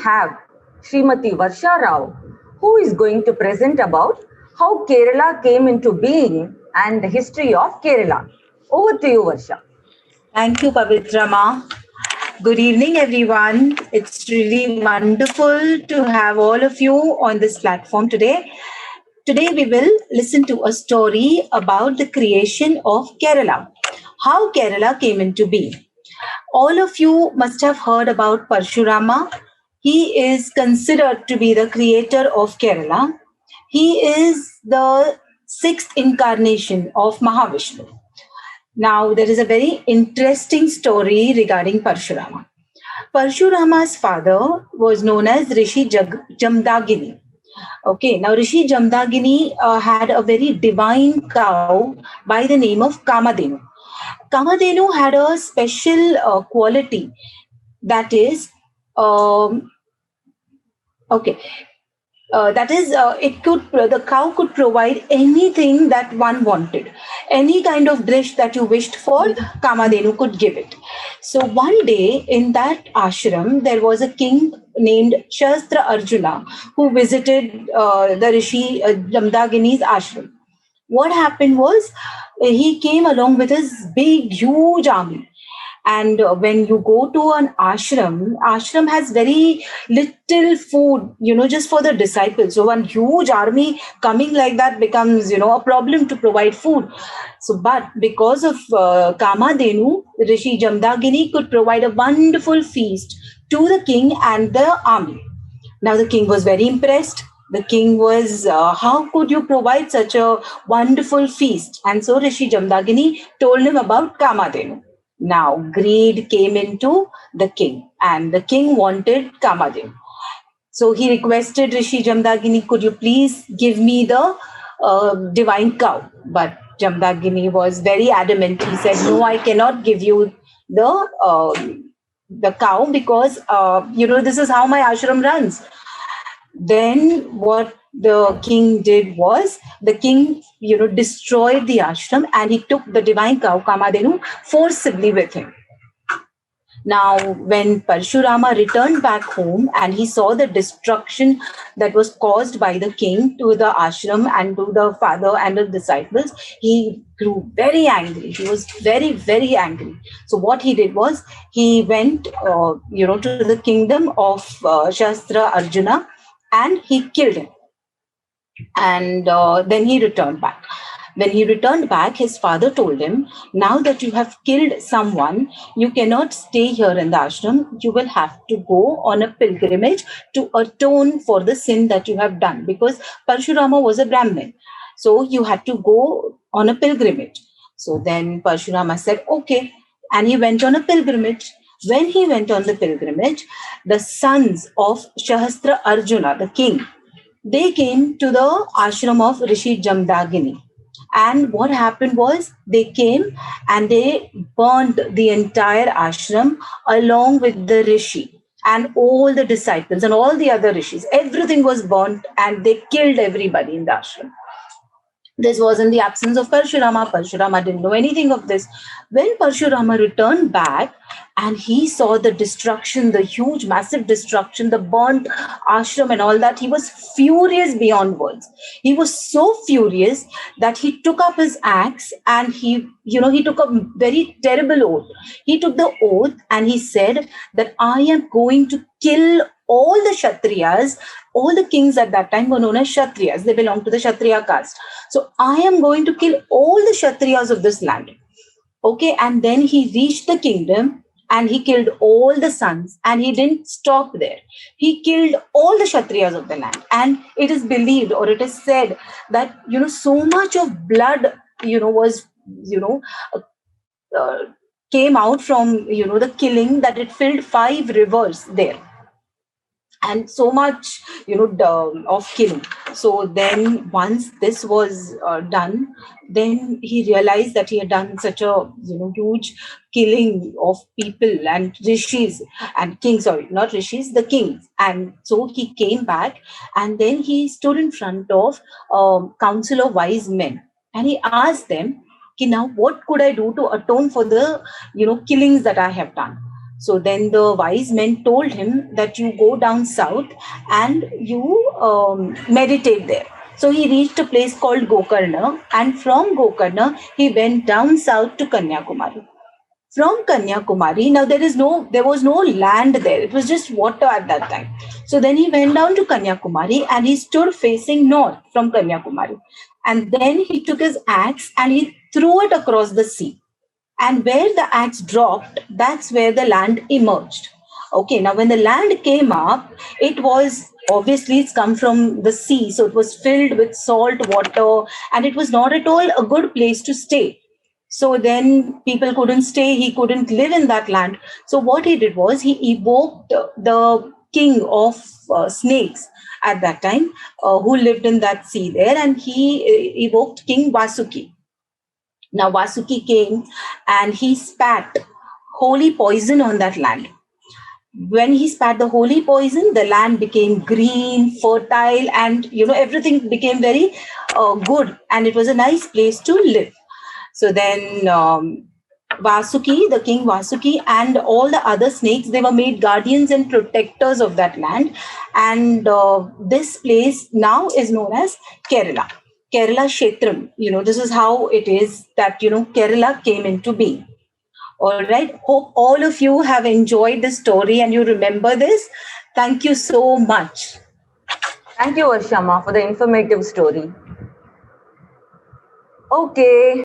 have Srimati Varsha Rao, who is going to present about how Kerala came into being and the history of Kerala. Over to you, Varsha. Thank you, Pavitrama. Good evening, everyone. It's really wonderful to have all of you on this platform today. Today, we will listen to a story about the creation of Kerala, how Kerala came into being. All of you must have heard about Parshurama. He is considered to be the creator of Kerala. He is the sixth incarnation of Mahavishnu. Now, there is a very interesting story regarding Parshurama. Parshurama's father was known as Rishi Jamdagini. Okay, now Rishi Jamdagini had a very divine cow by the name of Kamadenu. Kamadenu had a special quality, that is, um, okay, it could the cow could provide anything that one wanted, any kind of dish that you wished for. Kamadenu could give it. So one day in that ashram there was a king named Shastra Arjuna who visited the Rishi Jamdagini's ashram. What happened was he came along with his big huge army. And when you go to an ashram has very little food, just for the disciples. So one huge army coming like that becomes, a problem to provide food. So, but because of Kamadenu, Rishi Jamdagini could provide a wonderful feast to the king and the army. Now the king was very impressed. The king was, how could you provide such a wonderful feast? And so Rishi Jamdagini told him about Kamadenu. Now, greed came into the king, and the king wanted Kamadenu. So he requested Rishi Jamdagini, could you please give me the divine cow? But Jamdagini was very adamant. He said, no, I cannot give you the cow because, this is how my ashram runs. Then what the king did was, the king, destroyed the ashram and he took the divine cow, Kamadenu, forcibly with him. Now, when Parshurama returned back home and he saw the destruction that was caused by the king to the ashram and to the father and the disciples, he grew very angry. He was very, very angry. So what he did was, he went, to the kingdom of Shastra Arjuna, and he killed him. And then he returned back. When he returned back, his father told him, now that you have killed someone, you cannot stay here in the ashram. You will have to go on a pilgrimage to atone for the sin that you have done. Because Parshurama was a Brahmin. So you had to go on a pilgrimage. So then Parshurama said, okay. And he went on a pilgrimage. When he went on the pilgrimage, the sons of Shahastra Arjuna, the king, they came to the ashram of Rishi Jamdagini. And what happened was, they came and they burned the entire ashram along with the rishi and all the disciples and all the other rishis. Everything was burnt and they killed everybody in the ashram. This was in the absence of Parshurama. Parshurama didn't know anything of this. When Parshurama returned back and he saw the destruction, the huge, massive destruction, the burnt ashram and all that, he was furious beyond words. He was so furious that he took up his axe and he took a very terrible oath. He took the oath and he said that I am going to kill all the Kshatriyas. All the kings at that time were known as Kshatriyas. They belonged to the Kshatriya caste. So I am going to kill all the Kshatriyas of this land. Okay, and then he reached the kingdom and he killed all the sons, and he didn't stop there. He killed all the Kshatriyas of the land. And it is believed, or it is said, that, so much of blood, was, came out from, the killing, that it filled 5 rivers there. And so much, of killing. So then once this was done, then he realized that he had done such a, huge killing of people and rishis and kings, sorry, not rishis, the kings. And so he came back and then he stood in front of a council of wise men and he asked them, now what could I do to atone for the, killings that I have done? So then the wise men told him that you go down south and you meditate there. So he reached a place called Gokarna, and from Gokarna he went down south to Kanyakumari. From Kanyakumari, now there was no land there. It was just water at that time. So then he went down to Kanyakumari and he stood facing north from Kanyakumari. And then he took his axe and he threw it across the sea. And where the axe dropped, that's where the land emerged. Okay, now when the land came up, it was obviously it's come from the sea, so it was filled with salt water, and it was not at all a good place to stay. So then people couldn't stay, he couldn't live in that land. So what he did was he evoked the king of snakes at that time, who lived in that sea there, and he evoked King Vasuki. Now Vasuki came and he spat holy poison on that land. When he spat the holy poison, the land became green, fertile, and everything became very good, and it was a nice place to live. So then Vasuki, the king Vasuki, and all the other snakes, they were made guardians and protectors of that land. And this place now is known as Kerala. Kerala Kshetram. This is how it is that, Kerala came into being. All right. Hope all of you have enjoyed this story and you remember this. Thank you so much. Thank you, Varshama, for the informative story. Okay.